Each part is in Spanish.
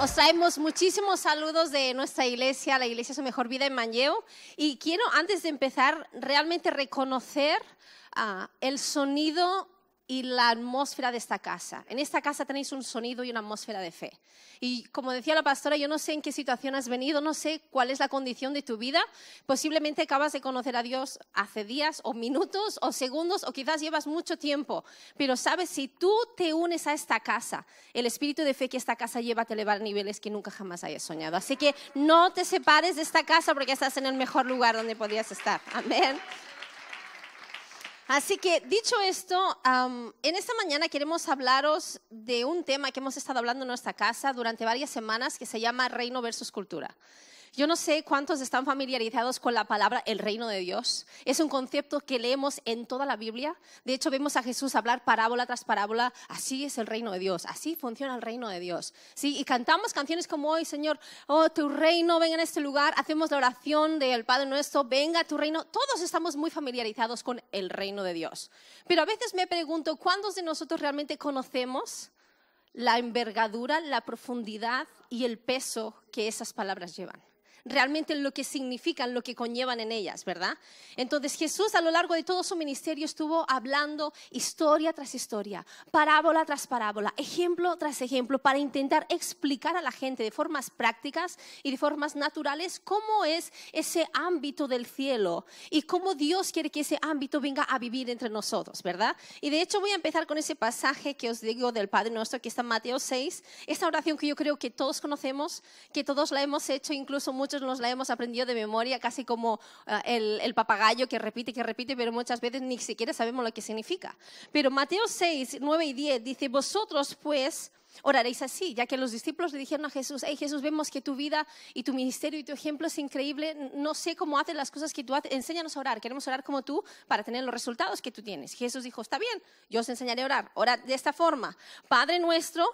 Os traemos muchísimos saludos de nuestra iglesia, la iglesia Su Mejor Vida en Manlleu. Y quiero, antes de empezar, realmente reconocer el sonido y la atmósfera de esta casa. En esta casa tenéis un sonido y una atmósfera de fe. Y como decía la pastora, yo no sé en qué situación has venido, no sé cuál es la condición de tu vida. Posiblemente acabas de conocer a Dios hace días o minutos o segundos o quizás llevas mucho tiempo. Pero sabes, si tú te unes a esta casa, el espíritu de fe que esta casa lleva te eleva a niveles que nunca jamás hayas soñado. Así que no te separes de esta casa porque estás en el mejor lugar donde podías estar. Amén. Así que, dicho esto, en esta mañana queremos hablaros de un tema que hemos estado hablando en nuestra casa durante varias semanas que se llama Reino versus Cultura. Yo no sé cuántos están familiarizados con la palabra el reino de Dios. Es un concepto que leemos en toda la Biblia. De hecho, vemos a Jesús hablar parábola tras parábola. Así es el reino de Dios, así funciona el reino de Dios. ¿Sí? Y cantamos canciones como hoy, Señor, oh, tu reino, venga en este lugar. Hacemos la oración del Padre Nuestro, venga tu reino. Todos estamos muy familiarizados con el reino de Dios. Pero a veces me pregunto, ¿cuántos de nosotros realmente conocemos la envergadura, la profundidad y el peso que esas palabras llevan? Realmente lo que significan, lo que conllevan en ellas, ¿verdad? Entonces Jesús a lo largo de todo su ministerio estuvo hablando historia tras historia, parábola tras parábola, ejemplo tras ejemplo, para intentar explicar a la gente de formas prácticas y de formas naturales cómo es ese ámbito del cielo y cómo Dios quiere que ese ámbito venga a vivir entre nosotros, ¿verdad? Y de hecho voy a empezar con ese pasaje que os digo del Padre Nuestro, que está en Mateo 6, esta oración que yo creo que todos conocemos, que todos la hemos hecho, incluso muchos nos la hemos aprendido de memoria, casi como el papagayo que repite, pero muchas veces ni siquiera sabemos lo que significa. Pero Mateo 6, 9 y 10 dice, vosotros pues oraréis así, ya que los discípulos le dijeron a Jesús, hey Jesús, vemos que tu vida y tu ministerio y tu ejemplo es increíble, no sé cómo haces las cosas que tú haces, enséñanos a orar, queremos orar como tú para tener los resultados que tú tienes. Jesús dijo, está bien, yo os enseñaré a orar, orad de esta forma, Padre nuestro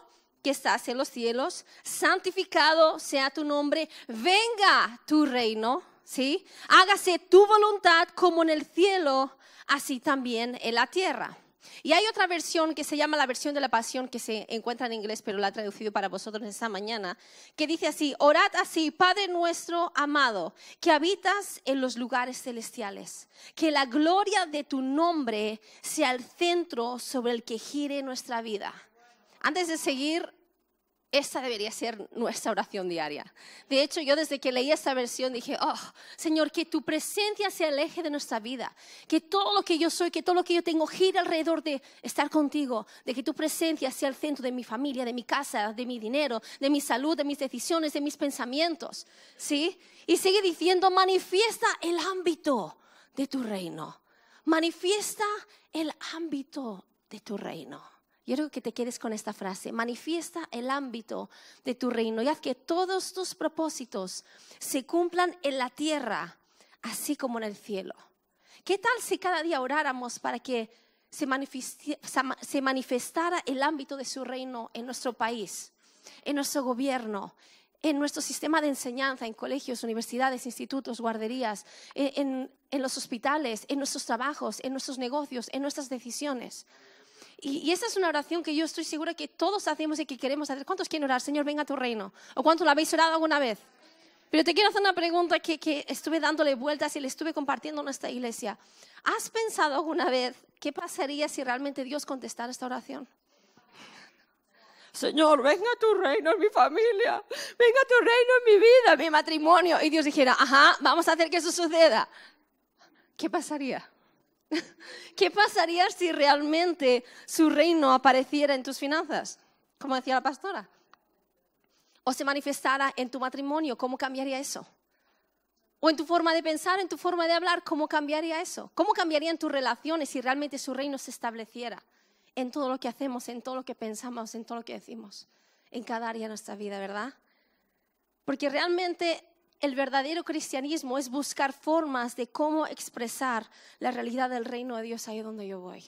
que estás en los cielos, santificado sea tu nombre, venga tu reino, ¿sí? Hágase tu voluntad como en el cielo, así también en la tierra. Y hay otra versión que se llama la versión de la Pasión, que se encuentra en inglés, pero la he traducido para vosotros esta mañana, que dice así, orad así, Padre nuestro amado, que habitas en los lugares celestiales, que la gloria de tu nombre sea el centro sobre el que gire nuestra vida. Antes de seguir, esta debería ser nuestra oración diaria. De hecho, yo desde que leí esta versión dije, oh, Señor, que tu presencia sea el eje de nuestra vida, que todo lo que yo soy, que todo lo que yo tengo gire alrededor de estar contigo, de que tu presencia sea el centro de mi familia, de mi casa, de mi dinero, de mi salud, de mis decisiones, de mis pensamientos, ¿sí? Y sigue diciendo, manifiesta el ámbito de tu reino, manifiesta el ámbito de tu reino. Yo creo que te quedes con esta frase, manifiesta el ámbito de tu reino y haz que todos tus propósitos se cumplan en la tierra, así como en el cielo. ¿Qué tal si cada día oráramos para que se manifestara el ámbito de su reino en nuestro país, en nuestro gobierno, en nuestro sistema de enseñanza, en colegios, universidades, institutos, guarderías, en los hospitales, en nuestros trabajos, en nuestros negocios, en nuestras decisiones? Y esa es una oración que yo estoy segura que todos hacemos y que queremos hacer. ¿Cuántos quieren orar? Señor, venga a tu reino. ¿O cuántos la habéis orado alguna vez? Pero te quiero hacer una pregunta que estuve dándole vueltas y le estuve compartiendo en nuestra iglesia. ¿Has pensado alguna vez qué pasaría si realmente Dios contestara esta oración? Señor, venga a tu reino en mi familia. Venga a tu reino en mi vida, en mi matrimonio. Y Dios dijera, ajá, vamos a hacer que eso suceda. ¿Qué pasaría? ¿Qué pasaría si realmente su reino apareciera en tus finanzas? Como decía la pastora. O se manifestara en tu matrimonio, ¿cómo cambiaría eso? O en tu forma de pensar, en tu forma de hablar, ¿cómo cambiaría eso? ¿Cómo cambiarían tus relaciones si realmente su reino se estableciera en todo lo que hacemos, en todo lo que pensamos, en todo lo que decimos, en cada área de nuestra vida, ¿verdad? Porque realmente el verdadero cristianismo es buscar formas de cómo expresar la realidad del reino de Dios ahí donde yo voy.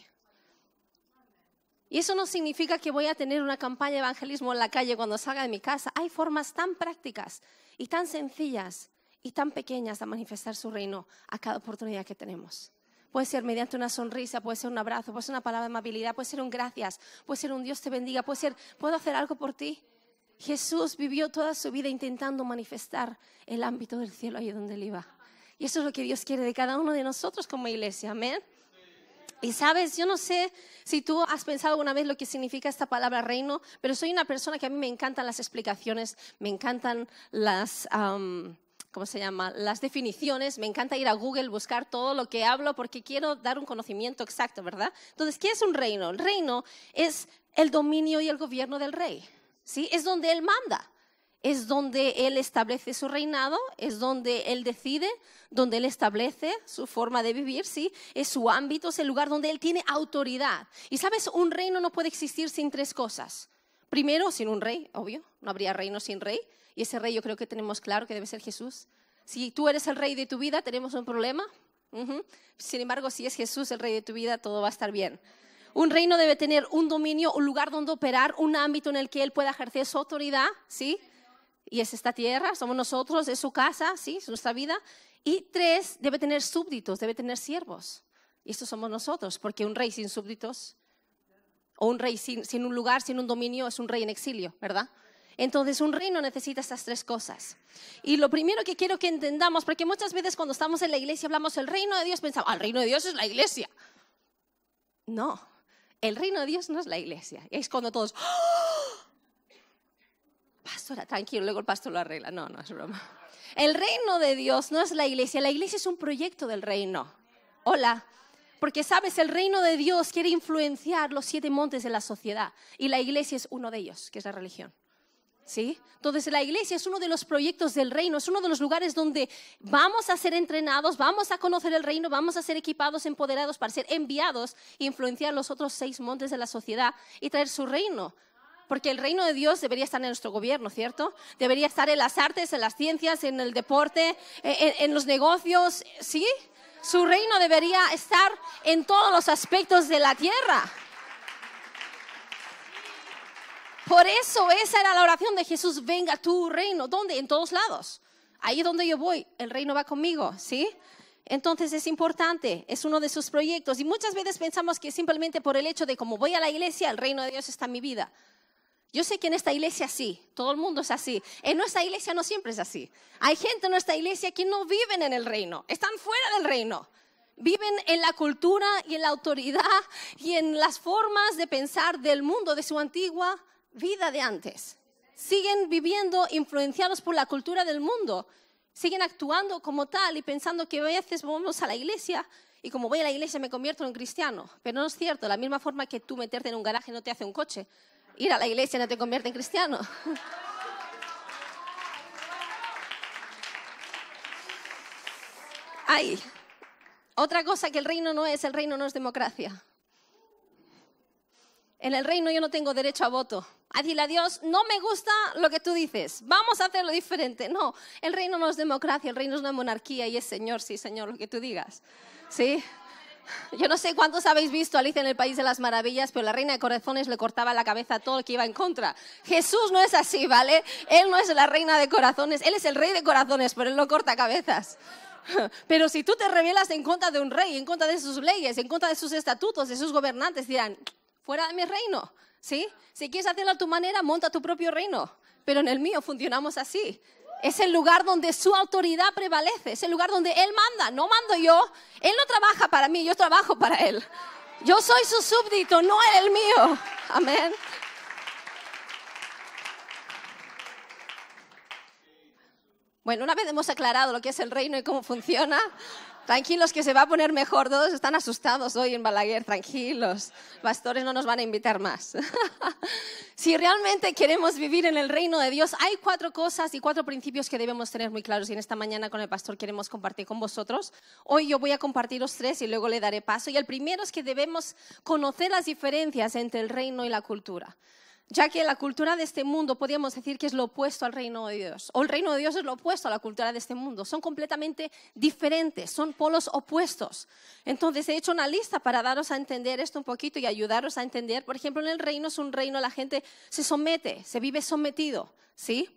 Y eso no significa que voy a tener una campaña de evangelismo en la calle cuando salga de mi casa. Hay formas tan prácticas y tan sencillas y tan pequeñas de manifestar su reino a cada oportunidad que tenemos. Puede ser mediante una sonrisa, puede ser un abrazo, puede ser una palabra de amabilidad, puede ser un gracias, puede ser un Dios te bendiga, puede ser, ¿puedo hacer algo por ti? Jesús vivió toda su vida intentando manifestar el ámbito del cielo ahí donde Él iba. Y eso es lo que Dios quiere de cada uno de nosotros como iglesia, amén. Y sabes, yo no sé si tú has pensado alguna vez lo que significa esta palabra reino, pero soy una persona que a mí me encantan las explicaciones, me encantan las, ¿cómo se llama? Las definiciones, me encanta ir a Google, buscar todo lo que hablo porque quiero dar un conocimiento exacto, ¿verdad? Entonces, ¿qué es un reino? El reino es el dominio y el gobierno del rey, ¿sí? Es donde Él manda. Es donde Él establece su reinado, es donde Él decide, donde Él establece su forma de vivir, ¿sí? Es su ámbito, es el lugar donde Él tiene autoridad. Y sabes, un reino no puede existir sin tres cosas. Primero, sin un rey, obvio, no habría reino sin rey. Y ese rey yo creo que tenemos claro que debe ser Jesús. Si tú eres el rey de tu vida, tenemos un problema. Sin embargo, si es Jesús el rey de tu vida, todo va a estar bien. Un reino debe tener un dominio, un lugar donde operar, un ámbito en el que Él pueda ejercer su autoridad, ¿sí? Y es esta tierra, somos nosotros, es su casa, ¿sí? Es nuestra vida. Y tres, debe tener súbditos, debe tener siervos. Y estos somos nosotros, porque un rey sin súbditos, o un rey sin un lugar, sin un dominio, es un rey en exilio, ¿verdad? Entonces, un reino necesita estas tres cosas. Y lo primero que quiero que entendamos, porque muchas veces cuando estamos en la iglesia hablamos del reino de Dios, pensamos, el reino de Dios es la iglesia. No, el reino de Dios no es la iglesia. Y es cuando todos... ¡Oh! Pastora, tranquilo, luego el pastor lo arregla. No, no es broma. El reino de Dios no es la iglesia es un proyecto del reino. Hola, porque sabes, el reino de Dios quiere influenciar los 7 montes de la sociedad y la iglesia es uno de ellos, que es la religión. ¿Sí? Entonces la iglesia es uno de los proyectos del reino, es uno de los lugares donde vamos a ser entrenados, vamos a conocer el reino, vamos a ser equipados, empoderados para ser enviados e influenciar los otros 6 montes de la sociedad y traer su reino. Porque el reino de Dios debería estar en nuestro gobierno, ¿cierto? Debería estar en las artes, en las ciencias, en el deporte, en los negocios, ¿sí? Su reino debería estar en todos los aspectos de la tierra. Por eso esa era la oración de Jesús, venga tu reino. ¿Dónde? En todos lados. Ahí donde yo voy, el reino va conmigo, ¿sí? Entonces es importante, es uno de sus proyectos. Y muchas veces pensamos que simplemente por el hecho de como voy a la iglesia, el reino de Dios está en mi vida. Yo sé que en esta iglesia sí, todo el mundo es así. En nuestra iglesia no siempre es así. Hay gente en nuestra iglesia que no viven en el reino, están fuera del reino. Viven en la cultura y en la autoridad y en las formas de pensar del mundo, de su antigua vida de antes. Siguen viviendo influenciados por la cultura del mundo. Siguen actuando como tal y pensando que a veces vamos a la iglesia y como voy a la iglesia me convierto en un cristiano. Pero no es cierto, de la misma forma que tú meterte en un garaje no te hace un coche. Ir a la iglesia no te convierte en cristiano. Ay, otra cosa que el reino no es democracia. En el reino yo no tengo derecho a voto. A decirle a Dios, no me gusta lo que tú dices, vamos a hacerlo diferente. No, el reino no es democracia, el reino es una monarquía y es Señor, sí, Señor, lo que tú digas. ¿Sí? Yo no sé cuántos habéis visto Alicia en el País de las Maravillas, pero la reina de corazones le cortaba la cabeza a todo el que iba en contra. Jesús no es así, ¿vale? Él no es la reina de corazones, Él es el rey de corazones, pero Él no corta cabezas. Pero si tú te rebelas en contra de un rey, en contra de sus leyes, en contra de sus estatutos, de sus gobernantes, dirán, fuera de mi reino, ¿sí? Si quieres hacerlo a tu manera, monta tu propio reino, pero en el mío funcionamos así. Es el lugar donde su autoridad prevalece, es el lugar donde Él manda, no mando yo. Él no trabaja para mí, yo trabajo para Él. Yo soy su súbdito, no Él el mío. Amén. Bueno, una vez hemos aclarado lo que es el reino y cómo funciona, tranquilos que se va a poner mejor. Todos están asustados hoy en Balaguer, tranquilos. Pastores no nos van a invitar más. Si realmente queremos vivir en el reino de Dios, hay 4 cosas y 4 principios que debemos tener muy claros. Y en esta mañana con el pastor queremos compartir con vosotros. Hoy yo voy a compartiros 3 y luego le daré paso. Y el primero es que debemos conocer las diferencias entre el reino y la cultura. Ya que la cultura de este mundo podríamos decir que es lo opuesto al reino de Dios. O el reino de Dios es lo opuesto a la cultura de este mundo. Son completamente diferentes, son polos opuestos. Entonces he hecho una lista para daros a entender esto un poquito y ayudaros a entender. Por ejemplo, en el reino es un reino, la gente se somete, se vive sometido, ¿sí?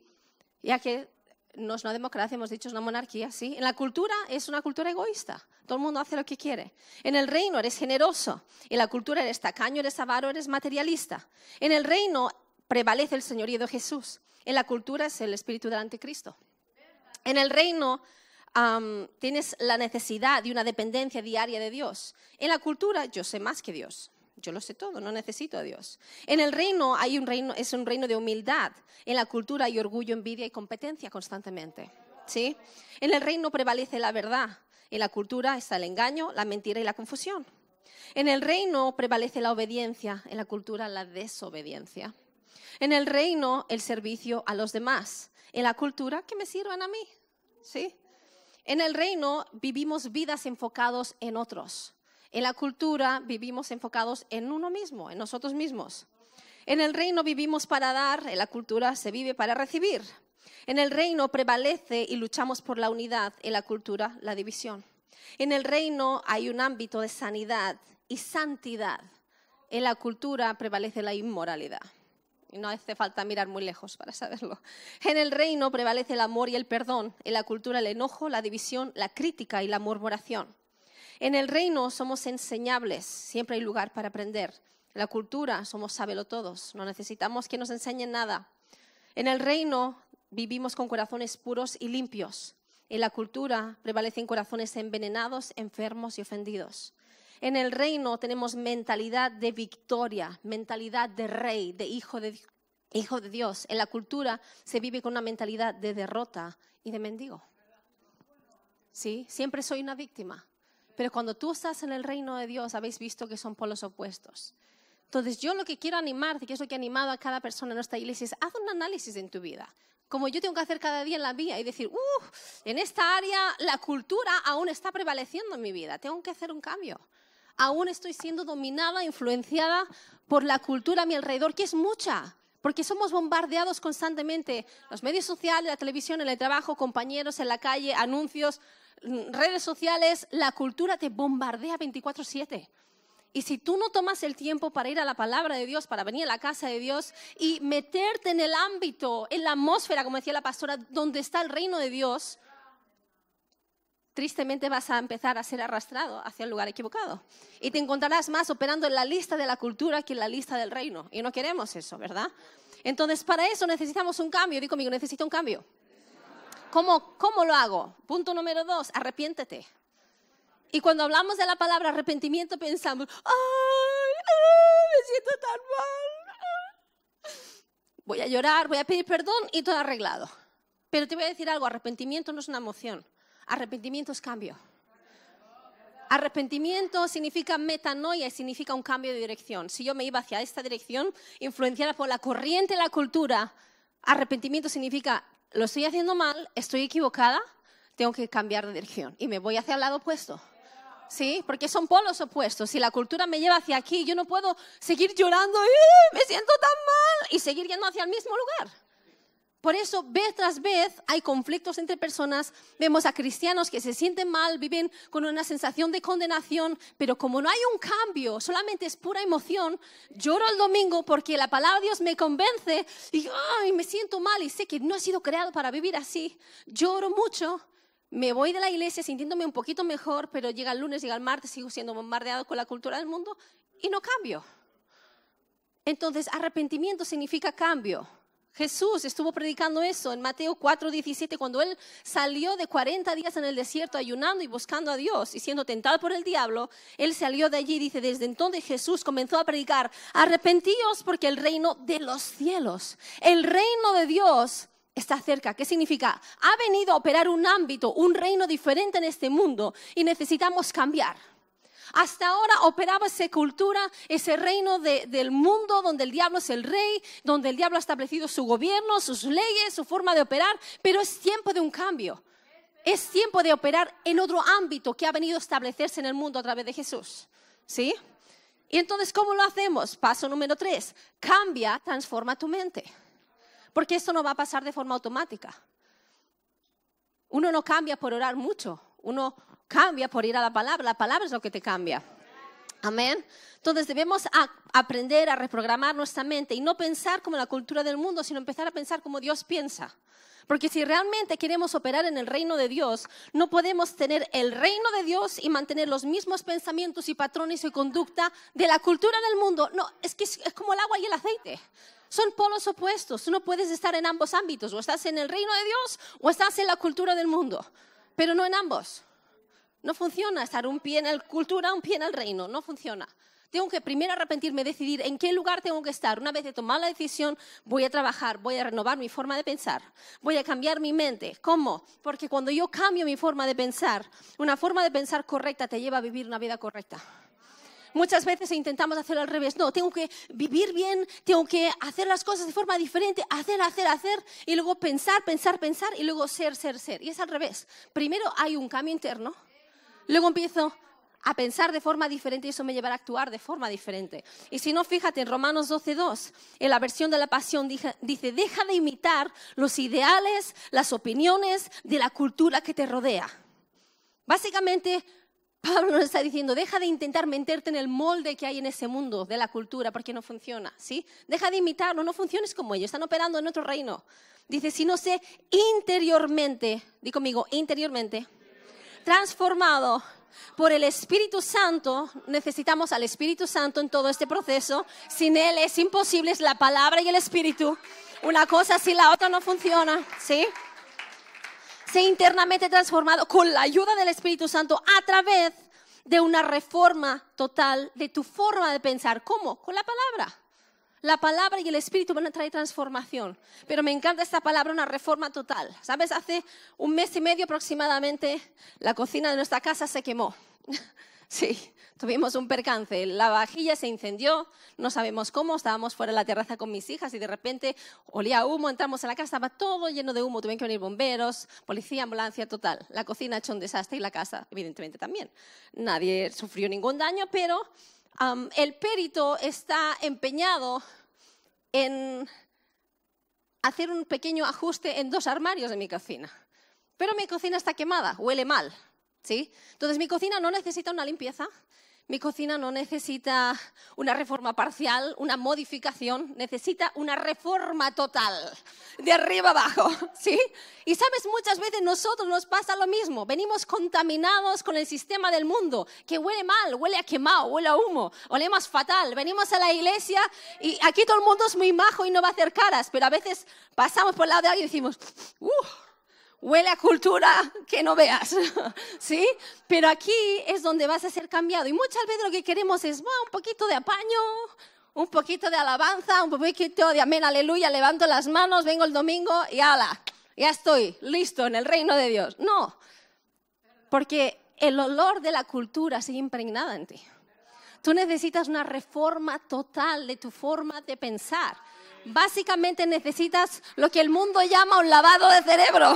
Ya que no es una democracia, hemos dicho, es una monarquía, ¿sí? En la cultura es una cultura egoísta. Todo el mundo hace lo que quiere. En el reino eres generoso. En la cultura eres tacaño, eres avaro, eres materialista. En el reino prevalece el señorío de Jesús. En la cultura es el espíritu del anticristo. En el reino tienes la necesidad de una dependencia diaria de Dios. En la cultura yo sé más que Dios. Yo lo sé todo, no necesito a Dios. En el reino es un reino de humildad. En la cultura hay orgullo, envidia y competencia constantemente. ¿Sí? En el reino prevalece la verdad. En la cultura está el engaño, la mentira y la confusión. En el reino prevalece la obediencia. En la cultura la desobediencia. En el reino el servicio a los demás. En la cultura que me sirvan a mí. ¿Sí? En el reino vivimos vidas enfocados en otros. En la cultura vivimos enfocados en uno mismo, en nosotros mismos. En el reino vivimos para dar, en la cultura se vive para recibir. En el reino prevalece y luchamos por la unidad, en la cultura la división. En el reino hay un ámbito de sanidad y santidad. En la cultura prevalece la inmoralidad. Y no hace falta mirar muy lejos para saberlo. En el reino prevalece el amor y el perdón. En la cultura el enojo, la división, la crítica y la murmuración. En el reino somos enseñables, siempre hay lugar para aprender. En la cultura somos sabelotodos, no necesitamos que nos enseñen nada. En el reino vivimos con corazones puros y limpios. En la cultura prevalecen corazones envenenados, enfermos y ofendidos. En el reino tenemos mentalidad de victoria, mentalidad de rey, de hijo de Dios. En la cultura se vive con una mentalidad de derrota y de mendigo. ¿Sí? Siempre soy una víctima. Pero cuando tú estás en el reino de Dios, habéis visto que son polos opuestos. Entonces, yo lo que quiero animarte, que es lo que he animado a cada persona en nuestra iglesia, es haz un análisis en tu vida. Como yo tengo que hacer cada día en la mía y decir, en esta área la cultura aún está prevaleciendo en mi vida. Tengo que hacer un cambio. Aún estoy siendo dominada, influenciada por la cultura a mi alrededor, que es mucha. Porque somos bombardeados constantemente. Los medios sociales, la televisión, en el trabajo, compañeros en la calle, anuncios, redes sociales, la cultura te bombardea 24/7. Y si tú no tomas el tiempo para ir a la palabra de Dios, para venir a la casa de Dios y meterte en el ámbito, en la atmósfera, como decía la pastora, donde está el reino de Dios, tristemente vas a empezar a ser arrastrado hacia el lugar equivocado. Y te encontrarás más operando en la lista de la cultura que en la lista del reino. Y no queremos eso, ¿verdad? Entonces, para eso necesitamos un cambio. Di conmigo, necesito un cambio. ¿Cómo lo hago? Punto número 2, arrepiéntete. Y cuando hablamos de la palabra arrepentimiento pensamos, me siento tan mal. Voy a llorar, voy a pedir perdón y todo arreglado. Pero te voy a decir algo, arrepentimiento no es una emoción, arrepentimiento es cambio. Arrepentimiento significa metanoia, significa un cambio de dirección. Si yo me iba hacia esta dirección, influenciada por la corriente de la cultura, arrepentimiento significa, lo estoy haciendo mal, estoy equivocada, tengo que cambiar de dirección y me voy hacia el lado opuesto. ¿Sí? Porque son polos opuestos. Si la cultura me lleva hacia aquí, yo no puedo seguir llorando, me siento tan mal, y seguir yendo hacia el mismo lugar. Por eso, vez tras vez, hay conflictos entre personas. Vemos a cristianos que se sienten mal, viven con una sensación de condenación, pero como no hay un cambio, solamente es pura emoción, lloro el domingo porque la palabra de Dios me convence y me siento mal y sé que no he sido creado para vivir así. Lloro mucho. Me voy de la iglesia sintiéndome un poquito mejor, pero llega el lunes, llega el martes, sigo siendo bombardeado con la cultura del mundo y no cambio. Entonces, arrepentimiento significa cambio. Jesús estuvo predicando eso en Mateo 4:17, cuando Él salió de 40 días en el desierto ayunando y buscando a Dios y siendo tentado por el diablo. Él salió de allí y dice, desde entonces Jesús comenzó a predicar, arrepentíos porque el reino de los cielos, el reino de Dios está cerca. ¿Qué significa? Ha venido a operar un ámbito, un reino diferente en este mundo y necesitamos cambiar. Hasta ahora operaba esa cultura, ese reino del mundo donde el diablo es el rey, donde el diablo ha establecido su gobierno, sus leyes, su forma de operar, pero es tiempo de un cambio. Es tiempo de operar en otro ámbito que ha venido a establecerse en el mundo a través de Jesús. ¿Sí? Y entonces, ¿cómo lo hacemos? Paso número 3, cambia, transforma tu mente. Porque esto no va a pasar de forma automática. Uno no cambia por orar mucho, uno cambia por ir a la palabra es lo que te cambia. Amén. Entonces debemos aprender a reprogramar nuestra mente y no pensar como la cultura del mundo, sino empezar a pensar como Dios piensa. Porque si realmente queremos operar en el reino de Dios, no podemos tener el reino de Dios y mantener los mismos pensamientos y patrones y conducta de la cultura del mundo. No, es que es como el agua y el aceite. Son polos opuestos. Tú no puedes estar en ambos ámbitos. O estás en el reino de Dios o estás en la cultura del mundo. Pero no en ambos. No funciona estar un pie en la cultura, un pie en el reino. No funciona. Tengo que primero arrepentirme, decidir en qué lugar tengo que estar. Una vez de tomar la decisión, voy a trabajar, voy a renovar mi forma de pensar, voy a cambiar mi mente. ¿Cómo? Porque cuando yo cambio mi forma de pensar, una forma de pensar correcta te lleva a vivir una vida correcta. Muchas veces intentamos hacerlo al revés. No, tengo que vivir bien, tengo que hacer las cosas de forma diferente, hacer, y luego pensar, y luego ser. Y es al revés. Primero hay un cambio interno, luego empiezo a pensar de forma diferente y eso me llevará a actuar de forma diferente. Y si no, fíjate, en Romanos 12:2, en la versión de la Pasión, dice, deja de imitar los ideales, las opiniones de la cultura que te rodea. Básicamente, Pablo nos está diciendo, deja de intentar meterte en el molde que hay en ese mundo de la cultura porque no funciona, ¿sí? Deja de imitarlo, no funciones como ellos, están operando en otro reino. Dice, si no sé interiormente, di conmigo, interiormente, transformado por el Espíritu Santo. Necesitamos al Espíritu Santo en todo este proceso. Sin Él es imposible, es la palabra y el Espíritu. Una cosa sin la otra no funciona, ¿sí? Sé internamente transformado con la ayuda del Espíritu Santo a través de una reforma total de tu forma de pensar. ¿Cómo? Con la palabra. La palabra y el Espíritu van a traer transformación. Pero me encanta esta palabra, una reforma total. ¿Sabes? Hace 1 mes y medio aproximadamente, la cocina de nuestra casa se quemó. Sí, tuvimos un percance. La vajilla se incendió, no sabemos cómo. Estábamos fuera de la terraza con mis hijas y de repente olía a humo. Entramos en la casa, estaba todo lleno de humo. Tuvieron que venir bomberos, policía, ambulancia, total. La cocina ha hecho un desastre y la casa, evidentemente, también. Nadie sufrió ningún daño, pero el perito está empeñado en hacer un pequeño ajuste en 2 armarios de mi cocina. Pero mi cocina está quemada, huele mal, ¿sí? Entonces mi cocina no necesita una limpieza, mi cocina no necesita una reforma parcial, una modificación, necesita una reforma total, de arriba abajo, ¿sí? Y sabes, muchas veces nosotros nos pasa lo mismo, venimos contaminados con el sistema del mundo, que huele mal, huele a quemado, huele a humo, olemos fatal, venimos a la iglesia y aquí todo el mundo es muy majo y no va a hacer caras, pero a veces pasamos por el lado de alguien y decimos, huele a cultura que no veas, ¿sí? Pero aquí es donde vas a ser cambiado. Y muchas veces lo que queremos es un poquito de apaño, un poquito de alabanza, un poquito de amén, aleluya, levanto las manos, vengo el domingo y ala, ya estoy listo en el reino de Dios. No, porque el olor de la cultura sigue impregnada en ti. Tú necesitas una reforma total de tu forma de pensar. Básicamente necesitas lo que el mundo llama un lavado de cerebro.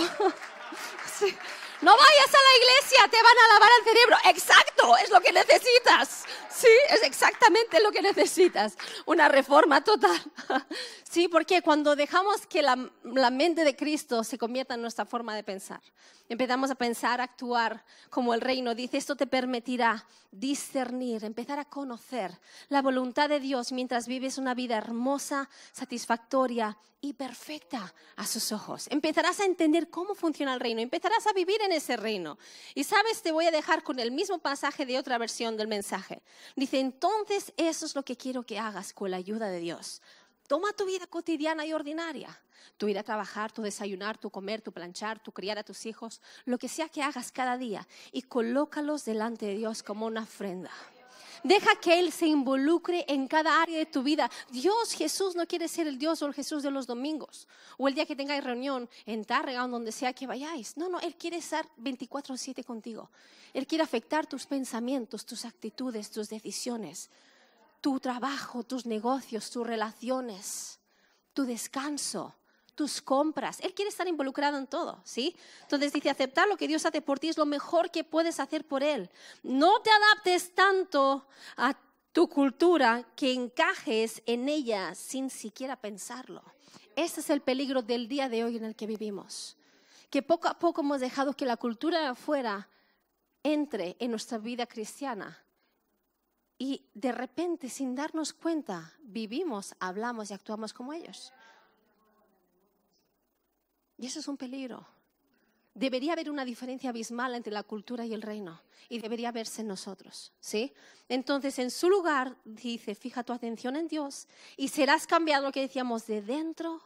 Sí. No vayas a la iglesia, te van a lavar el cerebro. Exacto, es lo que necesitas. Sí, es exactamente lo que necesitas. Una reforma total. Sí, porque cuando dejamos que la mente de Cristo se convierta en nuestra forma de pensar, empezamos a pensar, a actuar como el reino dice, esto te permitirá discernir, empezar a conocer la voluntad de Dios mientras vives una vida hermosa, satisfactoria y perfecta a sus ojos. Empezarás a entender cómo funciona el reino, empezarás a vivir en ese reino. Y sabes, te voy a dejar con el mismo pasaje de otra versión del mensaje. Dice, entonces eso es lo que quiero que hagas con la ayuda de Dios. Toma tu vida cotidiana y ordinaria, tu ir a trabajar, tu desayunar, tu comer, tu planchar, tu criar a tus hijos, lo que sea que hagas cada día y colócalos delante de Dios como una ofrenda. Deja que Él se involucre en cada área de tu vida. Dios, Jesús, no quiere ser el Dios o el Jesús de los domingos o el día que tengáis reunión en Tárrega o donde sea que vayáis. No, Él quiere estar 24/7 contigo. Él quiere afectar tus pensamientos, tus actitudes, tus decisiones, tu trabajo, tus negocios, tus relaciones, tu descanso, tus compras. Él quiere estar involucrado en todo, ¿sí? Entonces dice, aceptar lo que Dios hace por ti es lo mejor que puedes hacer por Él. No te adaptes tanto a tu cultura que encajes en ella sin siquiera pensarlo. Ese es el peligro del día de hoy en el que vivimos. Que poco a poco hemos dejado que la cultura de afuera entre en nuestra vida cristiana y de repente, sin darnos cuenta, vivimos, hablamos y actuamos como ellos. Y eso es un peligro. Debería haber una diferencia abismal entre la cultura y el reino, y debería verse en nosotros, ¿sí? Entonces, en su lugar, dice, fija tu atención en Dios y serás cambiado, lo que decíamos, de dentro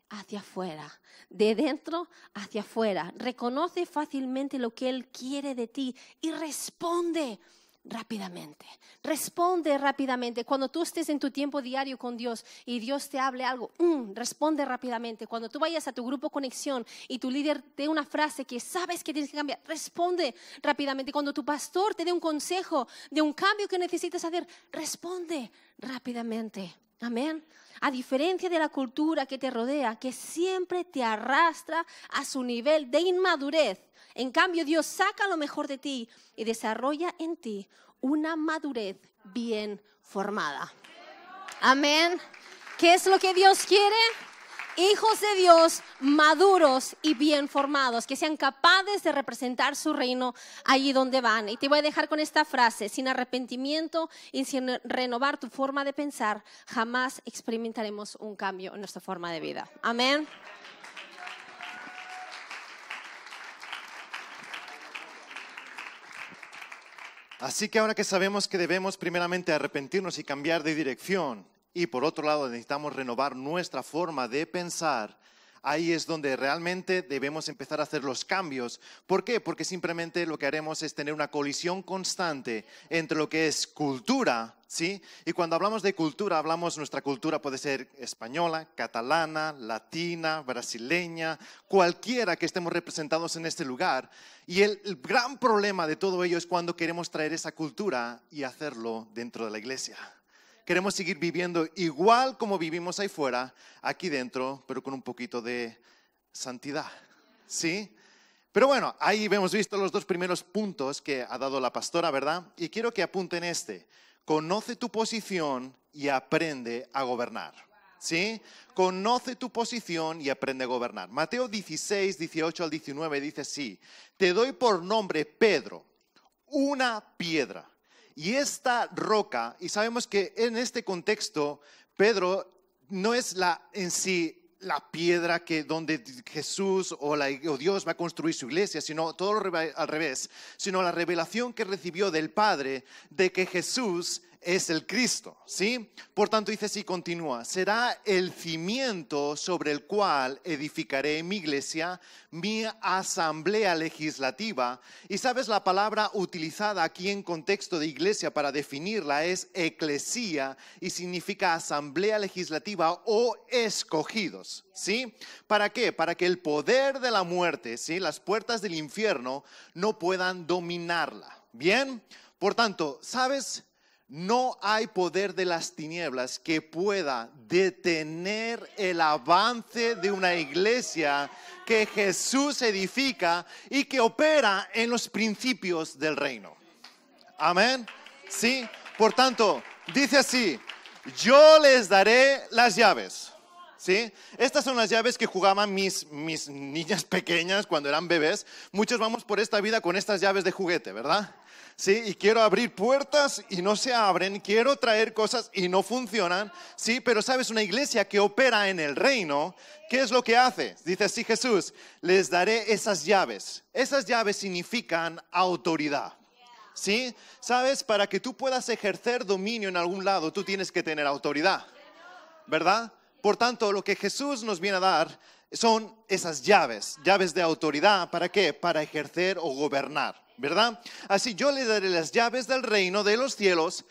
hacia afuera, de dentro hacia afuera. Reconoce fácilmente lo que Él quiere de ti y responde rápidamente. Responde rápidamente. Cuando tú estés en tu tiempo diario con Dios y Dios te hable algo, responde rápidamente. Cuando tú vayas a tu grupo conexión y tu líder te dé una frase que sabes que tienes que cambiar, responde rápidamente. Cuando tu pastor te dé un consejo de un cambio que necesitas hacer, responde rápidamente. Amén. A diferencia de la cultura que te rodea, que siempre te arrastra a su nivel de inmadurez, en cambio Dios saca lo mejor de ti y desarrolla en ti una madurez bien formada. Amén. ¿Qué es lo que Dios quiere? Hijos de Dios maduros y bien formados, que sean capaces de representar su reino allí donde van. Y te voy a dejar con esta frase: sin arrepentimiento y sin renovar tu forma de pensar, jamás experimentaremos un cambio en nuestra forma de vida. Amén. Así que ahora que sabemos que debemos primeramente arrepentirnos y cambiar de dirección, y por otro lado necesitamos renovar nuestra forma de pensar, ahí es donde realmente debemos empezar a hacer los cambios. ¿Por qué? Porque simplemente lo que haremos es tener una colisión constante entre lo que es cultura, ¿sí? Y cuando hablamos de cultura, nuestra cultura puede ser española, catalana, latina, brasileña, cualquiera que estemos representados en este lugar. Y el gran problema de todo ello es cuando queremos traer esa cultura y hacerlo dentro de la iglesia. Queremos seguir viviendo igual como vivimos ahí fuera, aquí dentro, pero con un poquito de santidad, ¿sí? Pero bueno, ahí hemos visto los dos primeros puntos que ha dado la pastora, ¿verdad? Y quiero que apunten este: conoce tu posición y aprende a gobernar, ¿sí? Conoce tu posición y aprende a gobernar. Mateo 16, 18 al 19 dice así: te doy por nombre Pedro, una piedra. Y esta roca, y sabemos que en este contexto, Pedro no es en sí la piedra donde Jesús o Dios va a construir su iglesia, sino todo al revés, sino la revelación que recibió del Padre de que Jesús es el Cristo, ¿sí? Por tanto dice así, continúa: será el cimiento sobre el cual edificaré mi iglesia, mi asamblea legislativa. Y sabes, la palabra utilizada aquí en contexto de iglesia para definirla es eclesía y significa asamblea legislativa o escogidos, ¿sí? ¿Para qué? Para que el poder de la muerte, ¿sí?, las puertas del infierno, no puedan dominarla. Bien, por tanto, ¿sabes? No hay poder de las tinieblas que pueda detener el avance de una iglesia que Jesús edifica y que opera en los principios del reino. Amén. Sí. Por tanto, dice así: yo les daré las llaves. ¿Sí? Estas son las llaves que jugaban mis niñas pequeñas cuando eran bebés. Muchos vamos por esta vida con estas llaves de juguete, ¿verdad? Sí, y quiero abrir puertas y no se abren, quiero traer cosas y no funcionan, sí, pero sabes, una iglesia que opera en el reino, ¿qué es lo que hace? Dice así Jesús: les daré esas llaves. Esas llaves significan autoridad, ¿sí? Sabes, para que tú puedas ejercer dominio en algún lado, tú tienes que tener autoridad, ¿verdad? Por tanto, lo que Jesús nos viene a dar son esas llaves de autoridad. ¿Para qué? Para ejercer o gobernar, ¿verdad? Así yo le daré las llaves del reino de los cielos,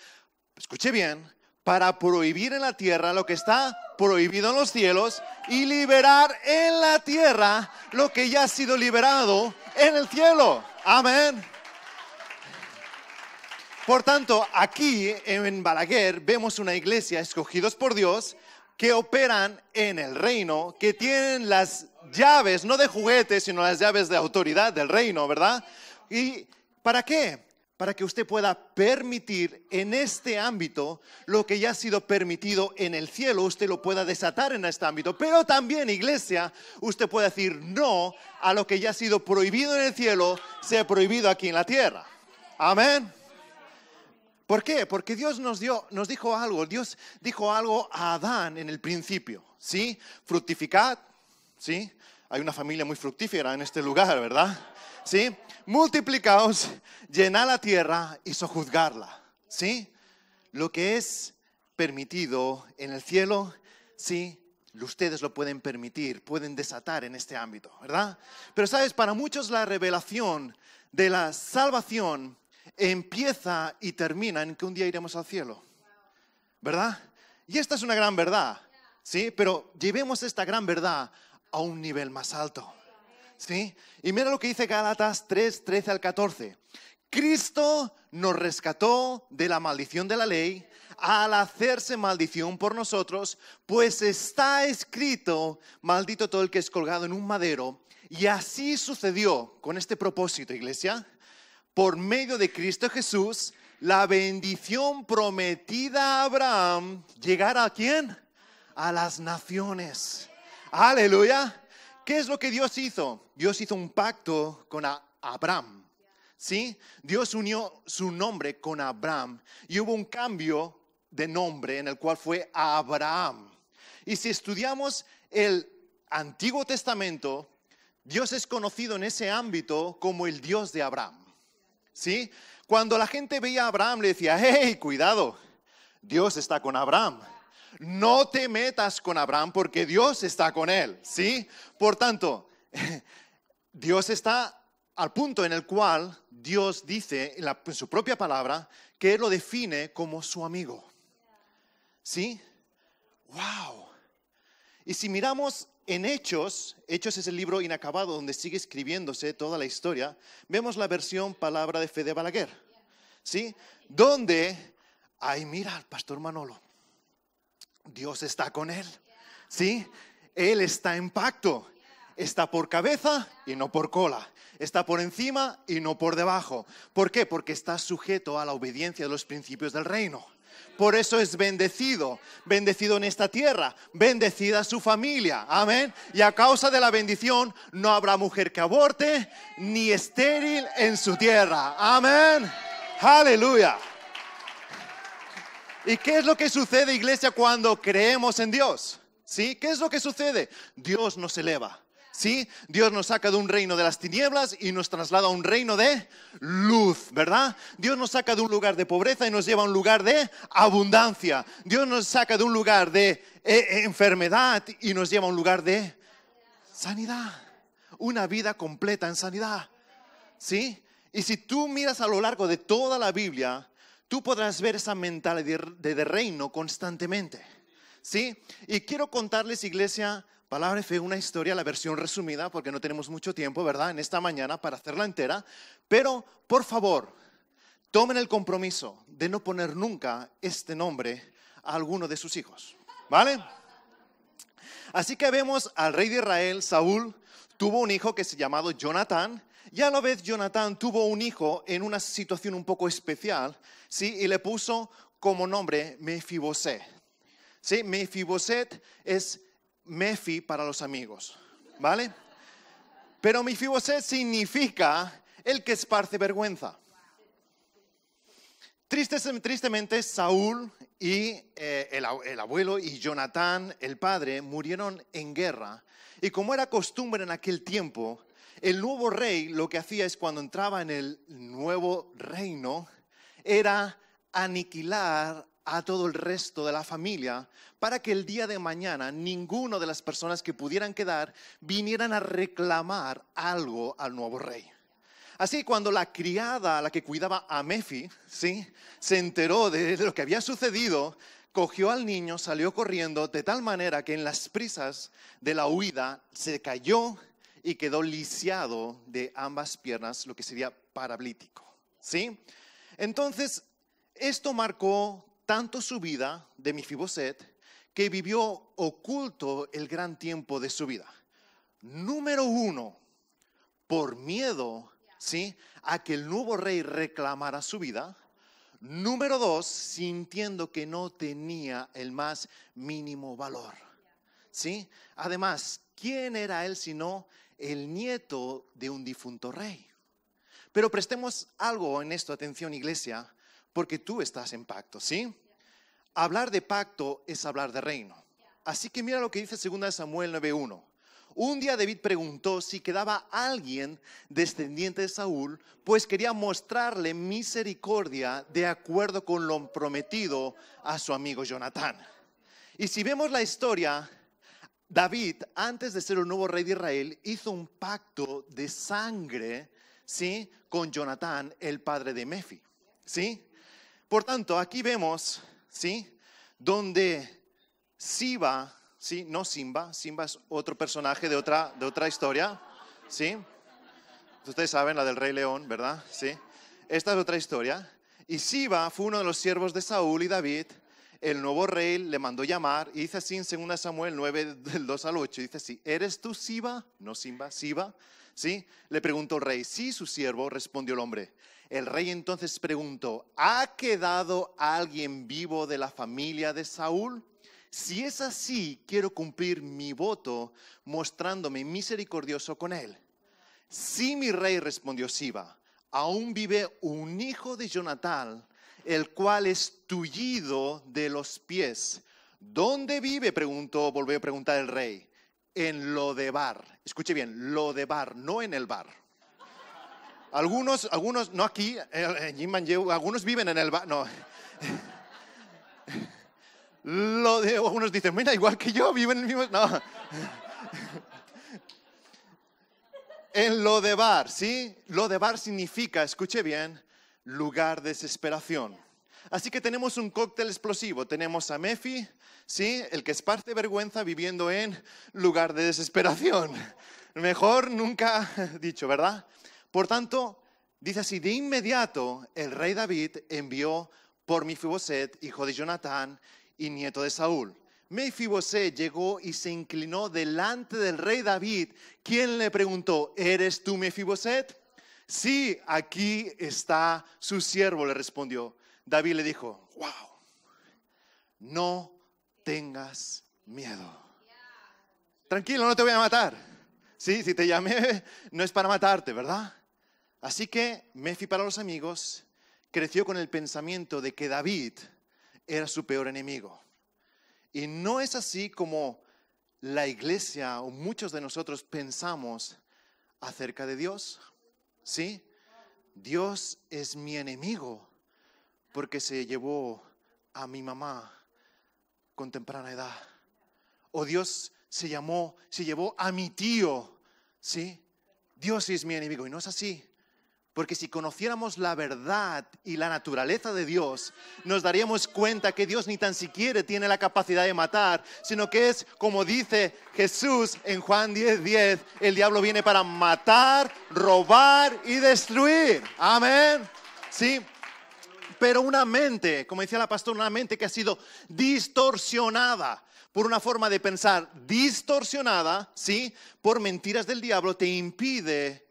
escuche bien, para prohibir en la tierra lo que está prohibido en los cielos y liberar en la tierra lo que ya ha sido liberado en el cielo. Amén. Por tanto, aquí en Balaguer vemos una iglesia escogidos por Dios que operan en el reino, que tienen las llaves, no de juguetes, sino las llaves de autoridad del reino, ¿verdad? ¿Y para qué? Para que usted pueda permitir en este ámbito lo que ya ha sido permitido en el cielo, usted lo pueda desatar en este ámbito. Pero también, iglesia, usted puede decir no a lo que ya ha sido prohibido en el cielo, sea prohibido aquí en la tierra. Amén. ¿Por qué? Porque Dios nos dijo algo. Dios dijo algo a Adán en el principio, ¿sí? Fructificad, ¿sí? Hay una familia muy fructífera en este lugar, ¿verdad? ¿Sí? Multiplicaos, llenad la tierra y sojuzgarla, ¿sí? Lo que es permitido en el cielo, sí, ustedes lo pueden permitir, pueden desatar en este ámbito, ¿verdad? Pero sabes, para muchos la revelación de la salvación empieza y termina en que un día iremos al cielo, ¿verdad? Y esta es una gran verdad, ¿sí? Pero llevemos esta gran verdad a un nivel más alto, ¿sí? Y mira lo que dice Gálatas 3, 13 al 14. Cristo nos rescató de la maldición de la ley al hacerse maldición por nosotros, pues está escrito, maldito todo el que es colgado en un madero. Y así sucedió con este propósito, iglesia. Por medio de Cristo Jesús, la bendición prometida a Abraham llegará ¿a quién? A las naciones. Aleluya. ¿Qué es lo que Dios hizo? Dios hizo un pacto con Abraham, ¿sí? Dios unió su nombre con Abraham y hubo un cambio de nombre en el cual fue Abraham. Y si estudiamos el Antiguo Testamento, Dios es conocido en ese ámbito como el Dios de Abraham, ¿sí? Cuando la gente veía a Abraham le decía, hey, cuidado, Dios está con Abraham. No te metas con Abraham porque Dios está con él, ¿sí? Por tanto, Dios está al punto en el cual Dios dice en su propia palabra que Él lo define como su amigo, ¿sí? ¡Wow! Y si miramos en Hechos es el libro inacabado donde sigue escribiéndose toda la historia, vemos la versión Palabra de Fe de Balaguer, ¿sí? Donde, ay, mira al pastor Manolo, Dios está con él, ¿sí? Él está en pacto, está por cabeza y no por cola, está por encima y no por debajo. ¿Por qué? Porque está sujeto a la obediencia de los principios del reino. Por eso es bendecido en esta tierra, bendecida su familia, amén. Y a causa de la bendición no habrá mujer que aborte ni estéril en su tierra, amén. Aleluya. ¿Y qué es lo que sucede, iglesia, cuando creemos en Dios? ¿Sí? ¿Qué es lo que sucede? Dios nos eleva, ¿sí? Dios nos saca de un reino de las tinieblas y nos traslada a un reino de luz, ¿verdad? Dios nos saca de un lugar de pobreza y nos lleva a un lugar de abundancia. Dios nos saca de un lugar de enfermedad y nos lleva a un lugar de sanidad. Una vida completa en sanidad, ¿sí? Y si tú miras a lo largo de toda la Biblia, tú podrás ver esa mentalidad de reino constantemente, ¿sí? Y quiero contarles, iglesia, Palabra de Fe, una historia, la versión resumida, porque no tenemos mucho tiempo, ¿verdad? En esta mañana para hacerla entera. Pero, por favor, tomen el compromiso de no poner nunca este nombre a alguno de sus hijos, ¿vale? Así que vemos al rey de Israel, Saúl, tuvo un hijo que se llamaba Jonatán. Y a la vez Jonatán tuvo un hijo en una situación un poco especial, ¿sí? Y le puso como nombre Mefiboset, ¿sí? Mefiboset es Mefi para los amigos, ¿vale? Pero Mefiboset significa el que esparce vergüenza. Tristemente Saúl y el abuelo y Jonatán, el padre, murieron en guerra. Y como era costumbre en aquel tiempo, el nuevo rey lo que hacía es cuando entraba en el nuevo reino, era aniquilar a todo el resto de la familia para que el día de mañana ninguno de las personas que pudieran quedar vinieran a reclamar algo al nuevo rey. Así cuando la criada, la que cuidaba a Mefi, ¿sí?, se enteró de lo que había sucedido, cogió al niño, salió corriendo de tal manera que en las prisas de la huida se cayó y quedó lisiado de ambas piernas, lo que sería parablítico, ¿sí? Entonces, esto marcó tanto su vida de Mefiboset que vivió oculto el gran tiempo de su vida. Número 1, por miedo, ¿sí?, a que el nuevo rey reclamara su vida. Número 2, sintiendo que no tenía el más mínimo valor, ¿sí? Además, ¿quién era él sino el nieto de un difunto rey? Pero prestemos algo en esto, atención, iglesia, porque tú estás en pacto, ¿sí? Hablar de pacto es hablar de reino. Así que mira lo que dice 2 Samuel 9:1. Un día David preguntó si quedaba alguien descendiente de Saúl, pues quería mostrarle misericordia de acuerdo con lo prometido a su amigo Jonatán. Y si vemos la historia, David, antes de ser el nuevo rey de Israel, hizo un pacto de sangre, ¿sí?, con Jonatán, el padre de Mefi, ¿sí? Por tanto, aquí vemos, ¿sí?, donde Siba, ¿sí?, no Simba, Simba es otro personaje de otra historia, ¿sí? Ustedes saben, la del Rey León, ¿verdad? ¿Sí? Esta es otra historia. Y Siba fue uno de los siervos de Saúl y David. El nuevo rey le mandó llamar y dice así en 2 Samuel 9, del 2 al 8, dice así: ¿eres tú Siba? No Simba, Siba. ¿Sí? Le preguntó el rey. Sí, su siervo, respondió el hombre. El rey entonces preguntó: ¿ha quedado alguien vivo de la familia de Saúl? Si es así, quiero cumplir mi voto mostrándome misericordioso con él. Sí, mi rey, respondió Siba, aún vive un hijo de Jonatán, el cual es tullido de los pies. ¿Dónde vive?, volvió a preguntar el rey. En Lodebar. Escuche bien, Lodebar, no en el bar. Algunos, no aquí, en Jimanjeu, algunos viven en el bar, no. Algunos dicen, mira, igual que yo, viven en el mismo, no. En Lodebar, ¿sí? Lodebar significa, escuche bien, lugar de desesperación. Así que tenemos un cóctel explosivo. Tenemos a Mefi, ¿sí?, el que esparce vergüenza viviendo en lugar de desesperación. Mejor nunca dicho, ¿verdad? Por tanto, dice así: de inmediato el rey David envió por Mefiboset, hijo de Jonatán y nieto de Saúl. Mefiboset llegó y se inclinó delante del rey David, quien le preguntó: ¿eres tú Mefiboset? Sí, aquí está su siervo, le respondió. David le dijo: wow, no tengas miedo. Tranquilo, no te voy a matar. Sí, si te llamé no es para matarte, ¿verdad? Así que Mefi, para los amigos, creció con el pensamiento de que David era su peor enemigo. Y no es así como la iglesia o muchos de nosotros pensamos acerca de Dios. ¿Sí? Dios es mi enemigo porque se llevó a mi mamá con temprana edad. O Dios se llevó a mi tío. ¿Sí? Dios es mi enemigo. Y no es así. Porque si conociéramos la verdad y la naturaleza de Dios, nos daríamos cuenta que Dios ni tan siquiera tiene la capacidad de matar, sino que es, como dice Jesús en Juan 10:10, el diablo viene para matar, robar y destruir. Amén. Sí. Pero una mente, como decía la pastora, una mente que ha sido distorsionada por una forma de pensar distorsionada, ¿sí?, por mentiras del diablo, te impide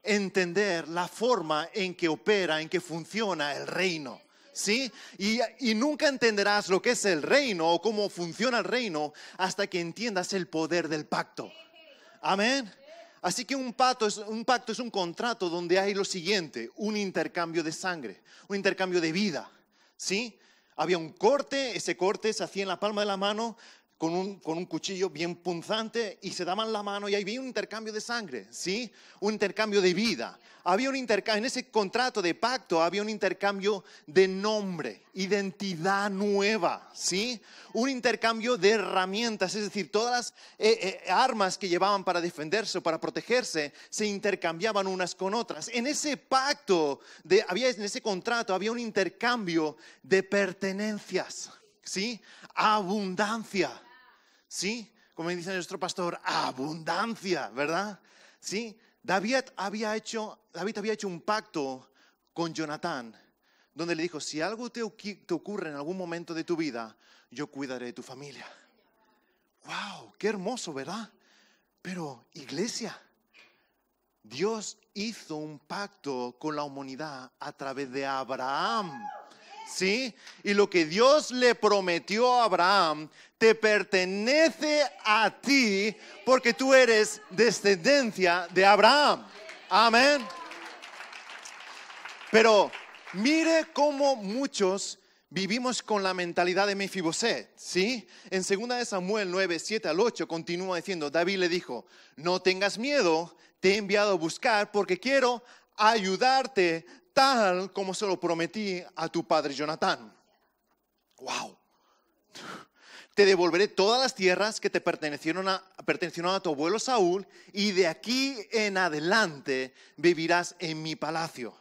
entender la forma en que opera, en que funciona el reino, ¿sí? Y nunca entenderás lo que es el reino o cómo funciona el reino hasta que entiendas el poder del pacto. Amén. Así que un pacto es un contrato donde hay lo siguiente: un intercambio de sangre, un intercambio de vida, ¿sí? Había un corte, ese corte se hacía en la palma de la mano con un cuchillo bien punzante y se daban la mano y ahí había un intercambio de sangre, ¿sí? Un intercambio de vida. Había un intercambio, en ese contrato de pacto había un intercambio de nombre, identidad nueva, ¿sí? Un intercambio de herramientas, es decir, todas las armas que llevaban para defenderse o para protegerse se intercambiaban unas con otras. En ese pacto, en ese contrato había un intercambio de pertenencias, ¿sí? Abundancia. ¿Sí? Como dice nuestro pastor, abundancia, ¿verdad? ¿Sí? David había hecho un pacto con Jonatán, donde le dijo: si algo te ocurre en algún momento de tu vida, yo cuidaré de tu familia. ¡Wow! ¡Qué hermoso!, ¿verdad? Pero, iglesia, Dios hizo un pacto con la humanidad a través de Abraham. ¿Sí? Y lo que Dios le prometió a Abraham te pertenece a ti porque tú eres descendencia de Abraham. Amén. Pero Mire cómo muchos vivimos con la mentalidad de Mefiboset, ¿sí? En 2 Samuel 9, 7 al 8 continúa diciendo, David le dijo, no tengas miedo, te he enviado a buscar porque quiero ayudarte tal como se lo prometí a tu padre Jonatán. ¡Wow! Te devolveré todas las tierras que te pertenecieron a tu abuelo Saúl y de aquí en adelante vivirás en mi palacio.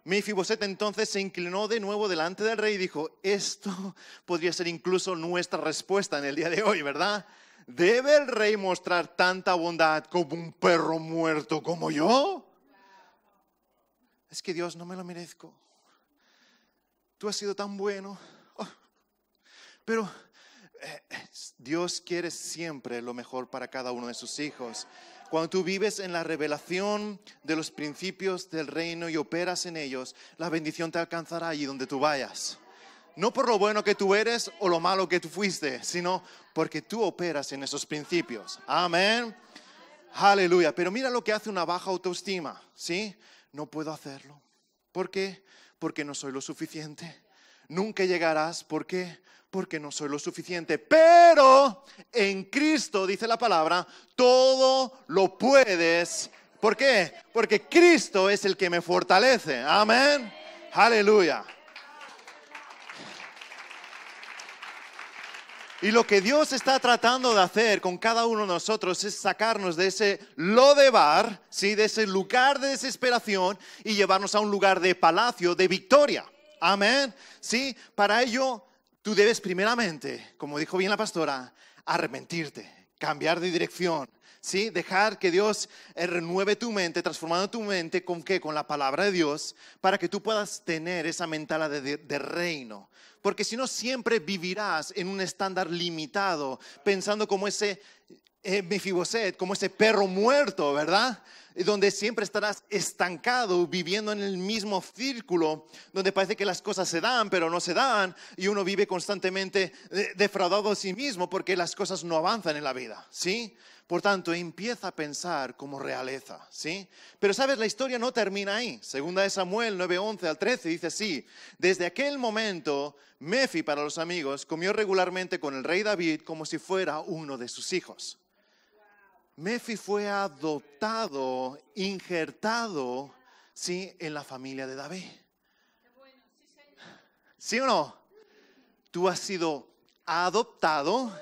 Mefiboset entonces se inclinó de nuevo delante del rey y dijo, esto podría ser incluso nuestra respuesta en el día de hoy, ¿verdad? ¿Debe el rey mostrar tanta bondad como un perro muerto como yo? Es que Dios, no me lo merezco. Tú has sido tan bueno. Oh, pero Dios quiere siempre lo mejor para cada uno de sus hijos. Cuando tú vives en la revelación de los principios del reino y operas en ellos, la bendición te alcanzará allí donde tú vayas. No por lo bueno que tú eres o lo malo que tú fuiste, sino porque tú operas en esos principios. Amén. Aleluya. Pero mira lo que hace una baja autoestima, ¿sí? No puedo hacerlo. ¿Por qué? Porque no soy lo suficiente. Nunca llegarás. ¿Por qué? Porque no soy lo suficiente. Pero en Cristo, dice la palabra, todo lo puedes. ¿Por qué? Porque Cristo es el que me fortalece. Amén. Aleluya. Y lo que Dios está tratando de hacer con cada uno de nosotros es sacarnos de ese lodebar, ¿sí? De ese lugar de desesperación y llevarnos a un lugar de palacio, de victoria. Amén. ¿Sí? Para ello, tú debes primeramente, como dijo bien la pastora, arrepentirte, cambiar de dirección. ¿Sí? Dejar que Dios renueve tu mente, transformando tu mente ¿con qué? Con la palabra de Dios, para que tú puedas tener esa mentalidad de reino. Porque si no, siempre vivirás en un estándar limitado, pensando como ese Mefiboset, como ese perro muerto, ¿verdad? Donde siempre estarás estancado, viviendo en el mismo círculo, donde parece que las cosas se dan, pero no se dan, y uno vive constantemente defraudado de sí mismo porque las cosas no avanzan en la vida, ¿sí? Por tanto, empieza a pensar como realeza, ¿sí? Pero, ¿sabes? La historia no termina ahí. 2 Samuel 9, 11 al 13 dice así. Desde aquel momento, Mefi, para los amigos, comió regularmente con el rey David como si fuera uno de sus hijos. Mefi fue adoptado, injertado, ¿sí? En la familia de David. ¿Sí o no? Tú has sido adoptado,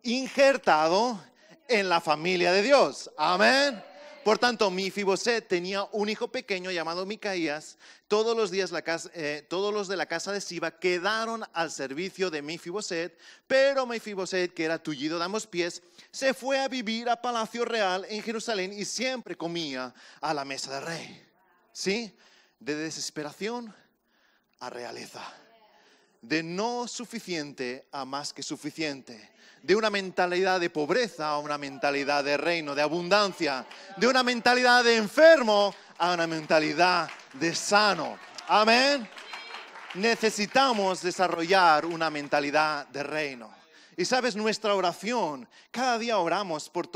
injertado en la familia de Dios. Amén. Por tanto, Mefiboset tenía un hijo pequeño llamado Micaías. Todos los de la casa de Siba quedaron al servicio de Mefiboset, pero Mefiboset, que era tullido de ambos pies, se fue a vivir a Palacio Real en Jerusalén y siempre comía a la mesa del rey. ¿Sí? De desesperación a realeza. De no suficiente a más que suficiente. De una mentalidad de pobreza a una mentalidad de reino, de abundancia. De una mentalidad de enfermo a una mentalidad de sano. Amén. Necesitamos desarrollar una mentalidad de reino. Y sabes, nuestra oración, cada día oramos por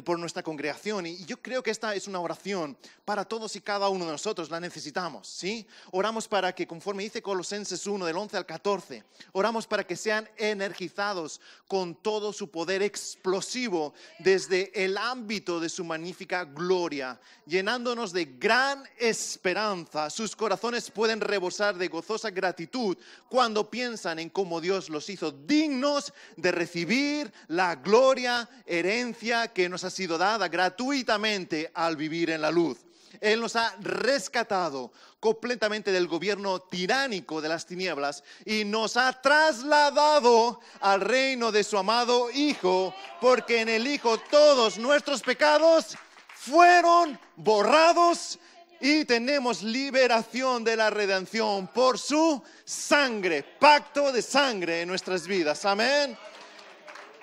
por nuestra congregación. Y yo creo que esta es una oración para todos y cada uno de nosotros, la necesitamos, ¿sí? Oramos para que, conforme dice Colosenses 1, del 11 al 14, oramos para que sean energizados con todo su poder explosivo desde el ámbito de su magnífica gloria, llenándonos de gran esperanza. Sus corazones pueden rebosar de gozosa gratitud cuando piensan en cómo Dios los hizo dignos de recibir la gloria, herencia que nos ha sido dada gratuitamente al vivir en la luz. Él nos ha rescatado completamente del gobierno tiránico de las tinieblas y nos ha trasladado al reino de su amado Hijo, porque en el Hijo todos nuestros pecados fueron borrados y tenemos liberación de la redención por su sangre, pacto de sangre en nuestras vidas. Amén.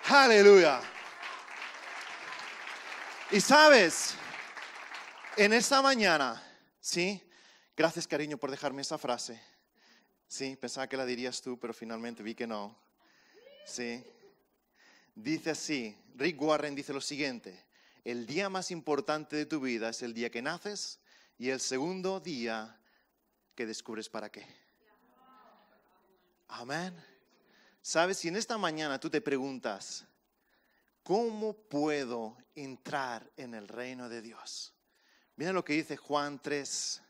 Aleluya. Y sabes, en esta mañana, ¿sí? Gracias, cariño, por dejarme esa frase. Sí, pensaba que la dirías tú, pero finalmente vi que no. Sí. Dice así, Rick Warren dice lo siguiente: el día más importante de tu vida es el día que naces y el segundo día que descubres para qué. Amén. Sabes, si en esta mañana tú te preguntas, ¿cómo puedo entrar en el reino de Dios? Mira lo que dice Juan 3.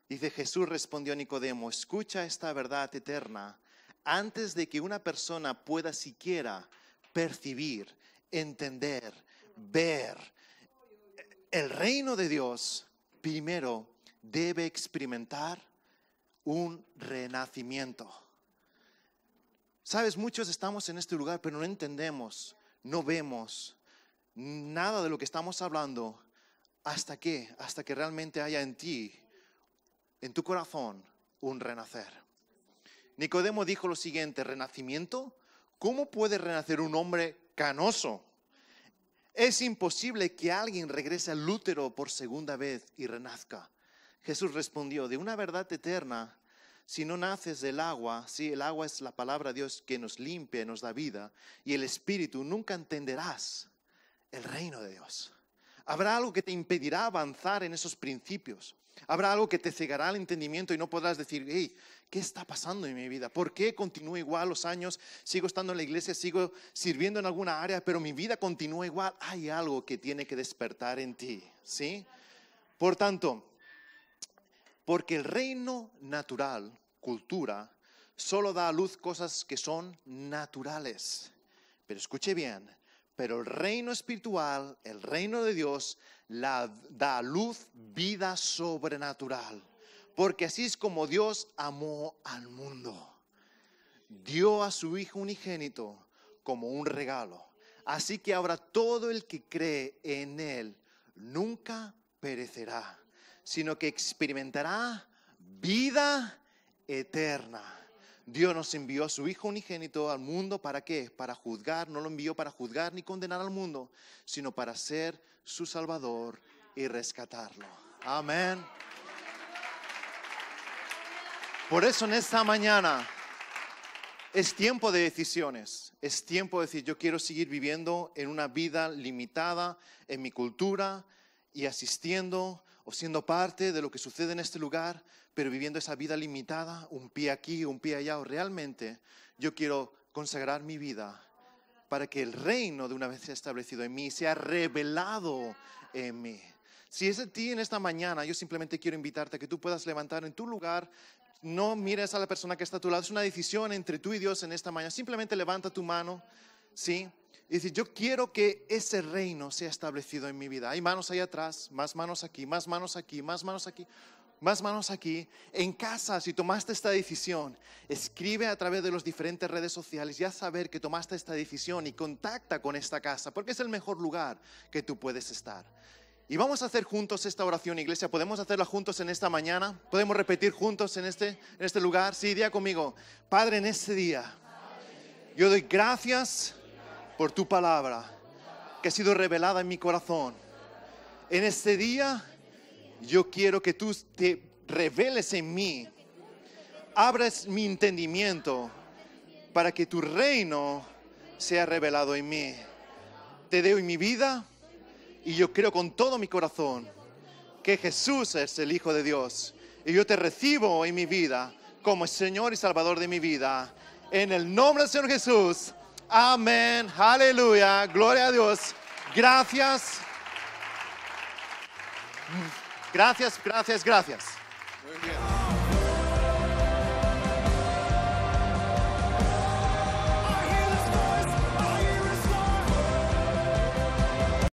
Dice, Jesús respondió a Nicodemo, escucha esta verdad eterna. Antes de que una persona pueda siquiera percibir, entender, ver el reino de Dios, primero debe experimentar un renacimiento. Sabes, muchos estamos en este lugar, pero no entendemos, no vemos nada de lo que estamos hablando hasta que realmente haya en ti, en tu corazón, un renacer. Nicodemo dijo lo siguiente, ¿renacimiento? ¿Cómo puede renacer un hombre canoso? Es imposible que alguien regrese al útero por segunda vez y renazca. Jesús respondió, de una verdad eterna, si no naces del agua, sí, el agua es la palabra de Dios que nos limpia, nos da vida, y el Espíritu, nunca entenderás el reino de Dios. Habrá algo que te impedirá avanzar en esos principios. Habrá algo que te cegará el entendimiento y no podrás decir, hey, ¿qué está pasando en mi vida? ¿Por qué continúo igual los años? Sigo estando en la iglesia, sigo sirviendo en alguna área, pero mi vida continúa igual. Hay algo que tiene que despertar en ti, ¿sí? Por tanto, porque el reino natural, cultura, solo da a luz cosas que son naturales. Pero escuche bien, pero el reino espiritual, el reino de Dios, da a luz vida sobrenatural. Porque así es como Dios amó al mundo. Dio a su Hijo unigénito como un regalo. Así que ahora todo el que cree en Él nunca perecerá, sino que experimentará vida eterna. Dios nos envió a su Hijo unigénito al mundo, ¿para qué? Para juzgar, no lo envió para juzgar ni condenar al mundo, sino para ser su Salvador y rescatarlo. Amén. Por eso en esta mañana es tiempo de decisiones. Es tiempo de decir, yo quiero seguir viviendo en una vida limitada en mi cultura y asistiendo o siendo parte de lo que sucede en este lugar, pero viviendo esa vida limitada, un pie aquí, un pie allá, o realmente yo quiero consagrar mi vida para que el reino de una vez establecido en mí sea revelado en mí. Si es de ti en esta mañana, yo simplemente quiero invitarte a que tú puedas levantar en tu lugar. No mires a la persona que está a tu lado, es una decisión entre tú y Dios en esta mañana. Simplemente levanta tu mano, ¿sí? Y dice, yo quiero que ese reino sea establecido en mi vida. Hay manos ahí atrás, más manos aquí, más manos aquí, más manos aquí, más manos aquí. En casa, si tomaste esta decisión, escribe a través de las diferentes redes sociales, ya saber que tomaste esta decisión y contacta con esta casa, porque es el mejor lugar que tú puedes estar. Y vamos a hacer juntos esta oración, iglesia. ¿Podemos hacerla juntos en esta mañana? ¿Podemos repetir juntos en este lugar? Sí, diga conmigo. Padre, en este día, yo doy gracias por tu palabra que ha sido revelada en mi corazón. En este día, yo quiero que tú te reveles en mí. Abras mi entendimiento para que tu reino sea revelado en mí. Te doy mi vida. Y yo creo con todo mi corazón que Jesús es el Hijo de Dios. Y yo te recibo en mi vida como el Señor y Salvador de mi vida. En el nombre del Señor Jesús. Amén. Aleluya. Gloria a Dios. Gracias. Gracias, gracias, gracias. Muy bien.